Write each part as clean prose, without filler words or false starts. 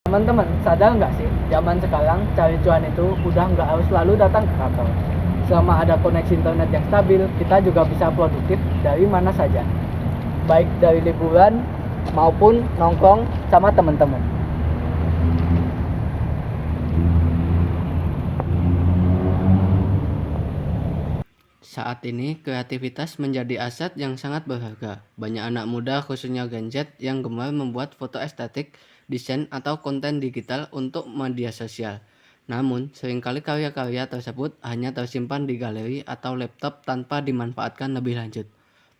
Teman-teman, sadar nggak sih, zaman sekarang cari cuan itu udah nggak harus selalu datang ke kantor. Selama ada koneksi internet yang stabil, kita juga bisa produktif dari mana saja. Baik dari liburan maupun nongkrong sama teman-teman. Saat ini, kreativitas menjadi aset yang sangat berharga. Banyak anak muda, khususnya Gen Z, yang gemar membuat foto estetik, desain, atau konten digital untuk media sosial. Namun, seringkali karya-karya tersebut hanya tersimpan di galeri atau laptop tanpa dimanfaatkan lebih lanjut.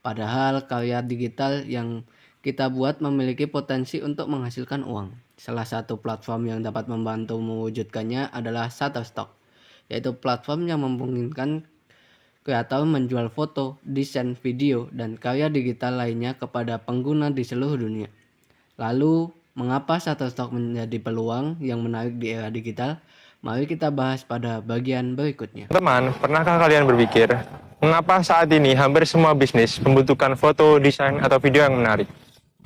Padahal, karya digital yang kita buat memiliki potensi untuk menghasilkan uang. Salah satu platform yang dapat membantu mewujudkannya adalah Shutterstock, yaitu platform yang memungkinkan kreator menjual foto, desain, video, dan karya digital lainnya kepada pengguna di seluruh dunia. Lalu, mengapa Shutterstock menjadi peluang yang menarik di era digital? Mari kita bahas pada bagian berikutnya. Teman, pernahkah kalian berpikir, mengapa saat ini hampir semua bisnis membutuhkan foto, desain, atau video yang menarik?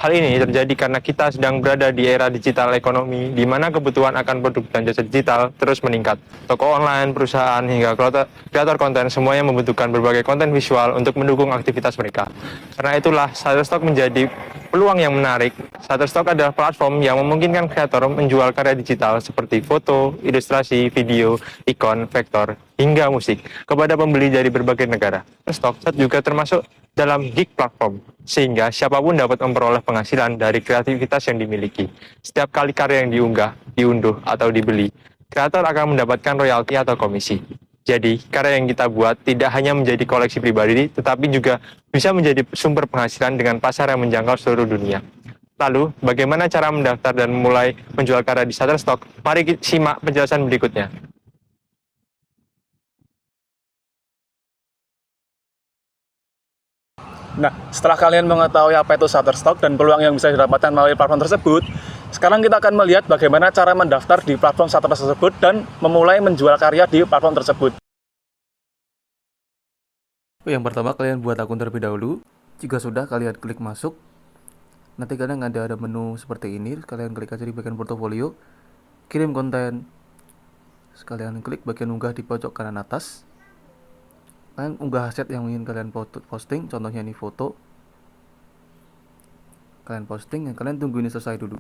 Hal ini terjadi karena kita sedang berada di era digital ekonomi, di mana kebutuhan akan produk dan jasa digital terus meningkat. Toko online, perusahaan, hingga kreator konten semuanya membutuhkan berbagai konten visual untuk mendukung aktivitas mereka. Karena itulah, Shutterstock menjadi peluang yang menarik. Shutterstock adalah platform yang memungkinkan kreator menjual karya digital seperti foto, ilustrasi, video, ikon, vektor, hingga musik kepada pembeli dari berbagai negara. Shutterstock juga termasuk dalam gig platform, sehingga siapapun dapat memperoleh penghasilan dari kreativitas yang dimiliki. Setiap kali karya yang diunduh, atau dibeli, kreator akan mendapatkan royalti atau komisi. Jadi, karya yang kita buat tidak hanya menjadi koleksi pribadi, tetapi juga bisa menjadi sumber penghasilan dengan pasar yang menjangkau seluruh dunia. Lalu, bagaimana cara mendaftar dan mulai menjual karya di Shutterstock? Mari simak penjelasan berikutnya. Nah, setelah kalian mengetahui apa itu Shutterstock dan peluang yang bisa didapatkan melalui platform tersebut, sekarang kita akan melihat bagaimana cara mendaftar di platform Shutterstock tersebut dan memulai menjual karya di platform tersebut. Yang pertama, kalian buat akun terlebih dahulu. Jika sudah, kalian klik masuk. Nanti kalian ada menu seperti ini. Kalian klik aja di bagian portofolio, kirim konten. Sekalian klik bagian unggah di pojok kanan atas. Kalian unggah aset yang ingin kalian posting, contohnya ini foto. Kalian posting dan kalian tunggu ini selesai dulu.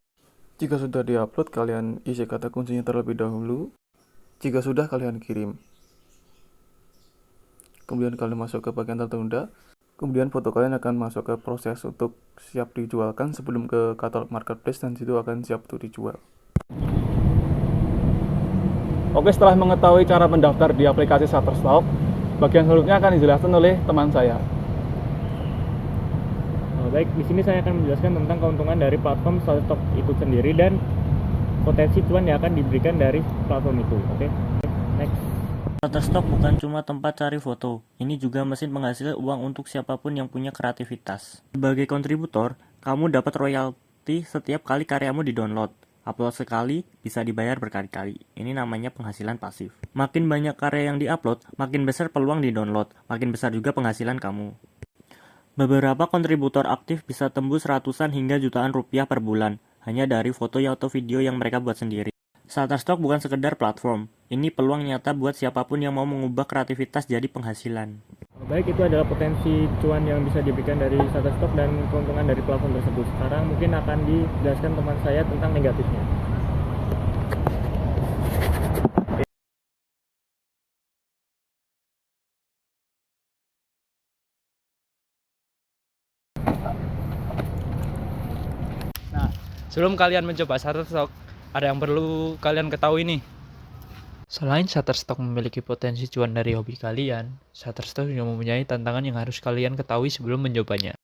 Jika sudah diupload, kalian isi kata kuncinya terlebih dahulu. Jika sudah, kalian kirim. Kemudian kalian masuk ke bagian tertunda. Kemudian foto kalian akan masuk ke proses untuk siap dijualkan sebelum ke katalog marketplace, dan situ akan siap untuk dijual. Oke, setelah mengetahui cara mendaftar di aplikasi Shutterstock, bagian selanjutnya akan dijelaskan oleh teman saya. Baik, di sini saya akan menjelaskan tentang keuntungan dari platform Shutterstock itu sendiri dan potensi cuan yang akan diberikan dari platform itu. Oke, next. Shutterstock bukan cuma tempat cari foto, ini juga mesin penghasil uang untuk siapapun yang punya kreativitas. Sebagai kontributor, kamu dapat royalti setiap kali karyamu di-download. Upload sekali, bisa dibayar berkali-kali. Ini namanya penghasilan pasif. Makin banyak karya yang di-upload, makin besar peluang di-download, makin besar juga penghasilan kamu. Beberapa kontributor aktif bisa tembus ratusan hingga jutaan rupiah per bulan, hanya dari foto atau video yang mereka buat sendiri. Shutterstock bukan sekedar platform, ini peluang nyata buat siapapun yang mau mengubah kreativitas jadi penghasilan. Baik, itu adalah potensi cuan yang bisa diberikan dari Shutterstock dan keuntungan dari platform tersebut. Sekarang mungkin akan dijelaskan teman saya tentang negatifnya. Sebelum kalian mencoba Shutterstock, ada yang perlu kalian ketahui nih. Selain Shutterstock memiliki potensi cuan dari hobi kalian, Shutterstock juga mempunyai tantangan yang harus kalian ketahui sebelum mencobanya.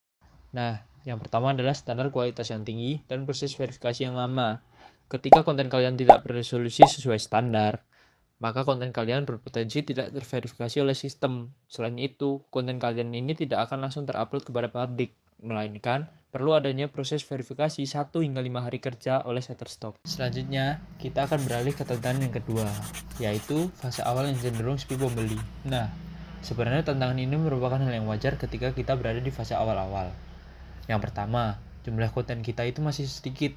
Nah, yang pertama adalah standar kualitas yang tinggi dan proses verifikasi yang lama. Ketika konten kalian tidak beresolusi sesuai standar, maka konten kalian berpotensi tidak terverifikasi oleh sistem. Selain itu, konten kalian ini tidak akan langsung terupload kepada publik, melainkan perlu adanya proses verifikasi 1 hingga 5 hari kerja oleh Shutterstock. Selanjutnya, kita akan beralih ke tantangan yang kedua, yaitu fase awal yang cenderung sepi pembeli. Nah, sebenarnya tantangan ini merupakan hal yang wajar ketika kita berada di fase awal-awal. Yang pertama, jumlah konten kita itu masih sedikit.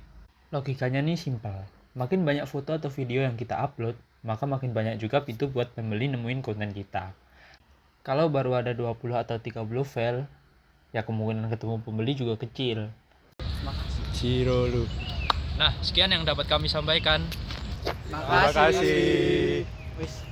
Logikanya nih simpel. Makin banyak foto atau video yang kita upload, maka makin banyak juga pintu buat pembeli nemuin konten kita. Kalau baru ada 20 atau 30 file, ya kemungkinan ketemu pembeli juga kecil. Ciro lu. Nah, sekian yang dapat kami sampaikan. Terima kasih. Wis.